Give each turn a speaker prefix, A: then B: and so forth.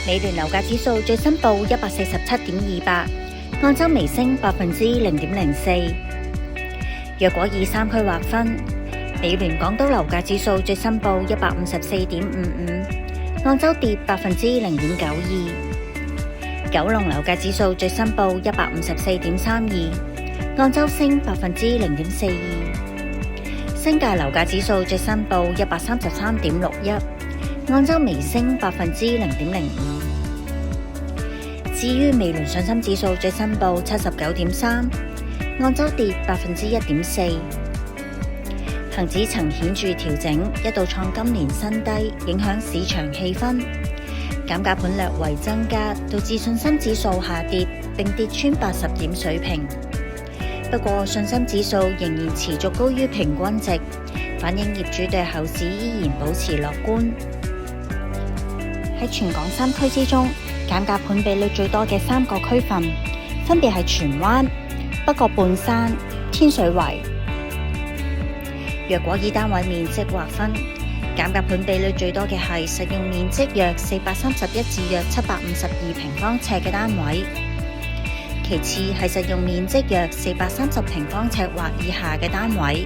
A: 美聯樓價指數最新報147.28，按周微升0.04%。若果以三區劃分，美聯港島樓價指數最新報154.55，按周跌0.92%。九龍樓價指數最新報154.32，按周升0.42%。新界樓價指數最新報133.61，按周微升0.05%。至於美聯信心指數最新報79.3，按周跌1.4%。恒指曾顯著調整，一度創今年新低，影響市場氣氛。減價盤略為增加，導致信心指數下跌，並跌穿80點水平。不過，信心指數仍然持續高於平均值，反映業主對後市依然保持樂觀。喺全港三區之中，減價盤比率最多嘅三個區份，分別係荃灣、北角半山、天水圍。若果以單位面積劃分，減價盤比率最多嘅係實用面積約431至約752平方尺嘅單位，其次係實用面積約430平方尺或以下嘅單位。